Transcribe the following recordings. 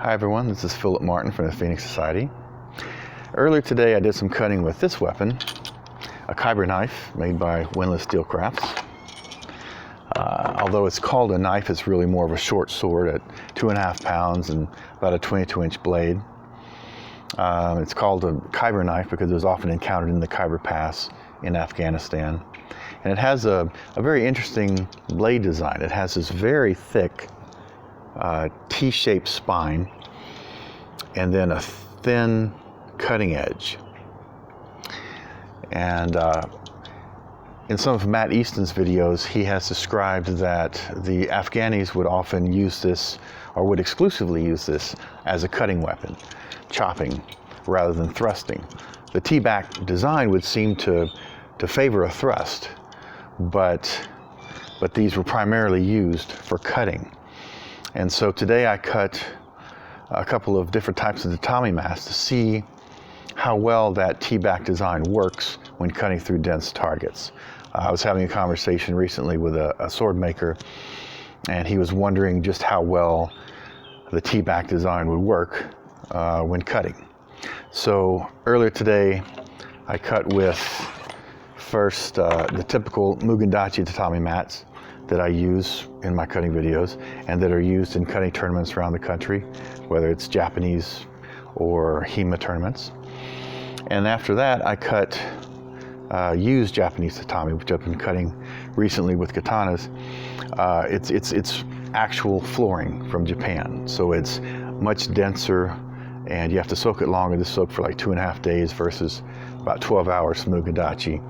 Hi everyone, this is Philip Martin from the Phoenix Society. Earlier today I did some cutting with this weapon, a Khyber knife made by Windlass Steel Crafts. Although it's called a knife, it's really more of a short sword at 2.5 pounds and about a 22-inch blade. It's called a Khyber knife because it was often encountered in the Khyber Pass in Afghanistan. And it has a very interesting blade design. It has this very thick T-shaped spine and then a thin cutting edge. And in some of Matt Easton's videos, he has described that the Afghanis would often use this, or would exclusively use this, as a cutting weapon, chopping rather than thrusting. The T-back design would seem to favor a thrust, but these were primarily used for cutting. And so today I cut a couple of different types of tatami mats to see how well that T-back design works when cutting through dense targets. I was having a conversation recently with a sword maker, and he was wondering just how well the T-back design would work when cutting. So earlier today I cut with first the typical Mugen Dachi tatami mats that I use in my cutting videos and that are used in cutting tournaments around the country, whether it's Japanese or HEMA tournaments. And after that, I cut used Japanese tatami, which I've been cutting recently with katanas. It's actual flooring from Japan, so it's much denser, and you have to soak it longer. This soaked for like 2.5 days versus about 12 hours from Mugen Dachi.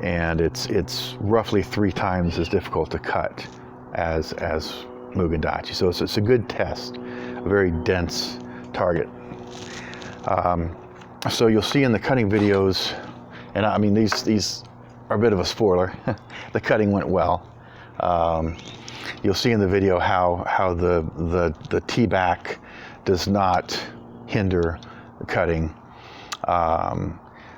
And it's roughly 3 times as difficult to cut as Mugen Dachi. So it's a good test, a very dense target. So you'll see in the cutting videos, and I mean these are a bit of a spoiler. The cutting went well. You'll see in the video how the T-back does not hinder the cutting.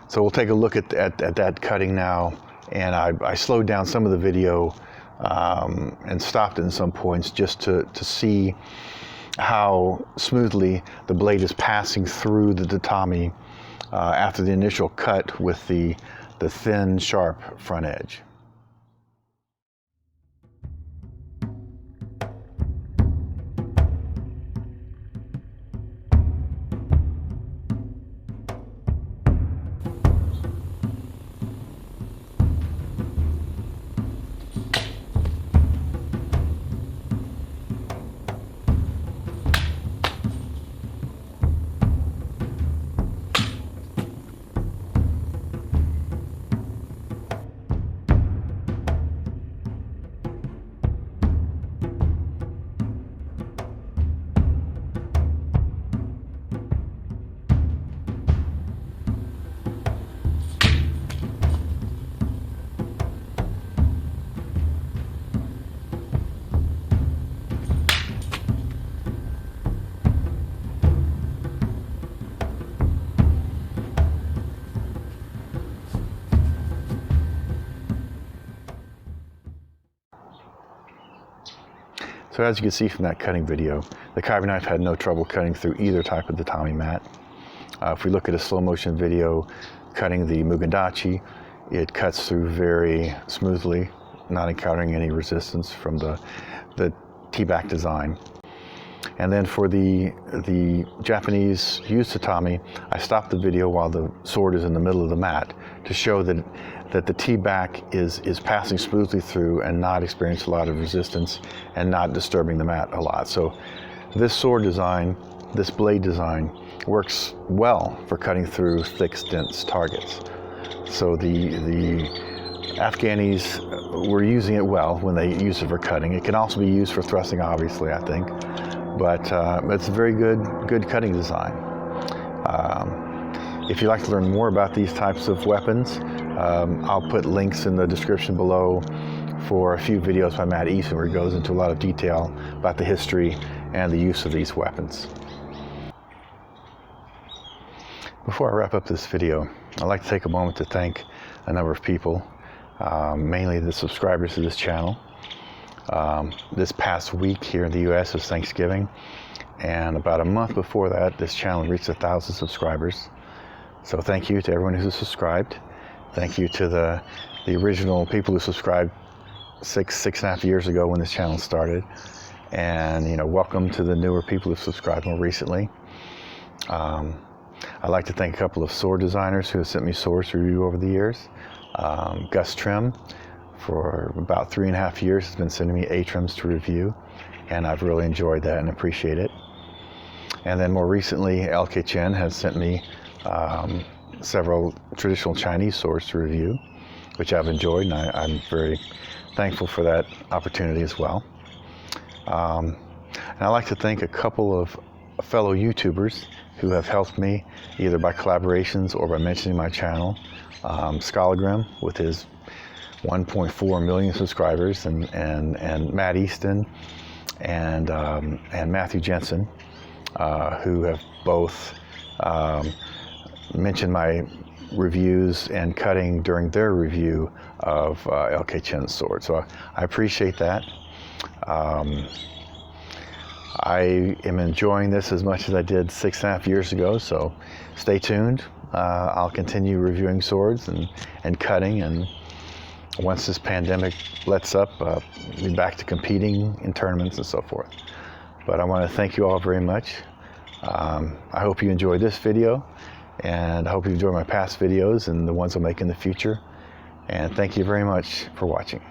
So we'll take a look at that cutting now, and I slowed down some of the video and stopped it in some points just to see how smoothly the blade is passing through the tatami after the initial cut with the thin, sharp front edge. So as you can see from that cutting video, the Khyber knife had no trouble cutting through either type of tatami mat. If we look at a slow motion video cutting the Mugen Dachi, it cuts through very smoothly, not encountering any resistance from the T-back design. And then for the Japanese used tatami, I stopped the video while the sword is in the middle of the mat to show that the T-back is passing smoothly through and not experiencing a lot of resistance and not disturbing the mat a lot. So this sword design, this blade design, works well for cutting through thick, dense targets. So the Afghanis were using it well when they used it for cutting. It can also be used for thrusting, obviously, I think. But it's a very good cutting design. If you'd like to learn more about these types of weapons, I'll put links in the description below for a few videos by Matt Easton where he goes into a lot of detail about the history and the use of these weapons. Before I wrap up this video, I'd like to take a moment to thank a number of people, mainly the subscribers to this channel. This past week here in the U.S. was Thanksgiving, and about a month before that, this channel reached 1,000 subscribers. So thank you to everyone who subscribed. Thank you to the original people who subscribed six and a half years ago when this channel started. And, you know, welcome to the newer people who've subscribed more recently. I'd like to thank a couple of sword designers who have sent me swords to review over the years. Gus Trim, for about 3.5 years, has been sending me A-trims to review, and I've really enjoyed that and appreciate it. And then more recently, LK Chen has sent me several traditional Chinese swords to review, which I've enjoyed, and I'm very thankful for that opportunity as well. And I'd like to thank a couple of fellow YouTubers who have helped me either by collaborations or by mentioning my channel. Scholagrim with his 1.4 million subscribers, and Matt Easton and Matthew Jensen, who have both mentioned my reviews and cutting during their review of LK Chen's sword. So I appreciate that. I am enjoying this as much as I did 6.5 years ago, so stay tuned. I'll continue reviewing swords and cutting, and once this pandemic lets up, be back to competing in tournaments and so forth. But I want to thank you all very much. I hope you enjoyed this video, and I hope you enjoy my past videos and the ones I'll make in the future. And thank you very much for watching.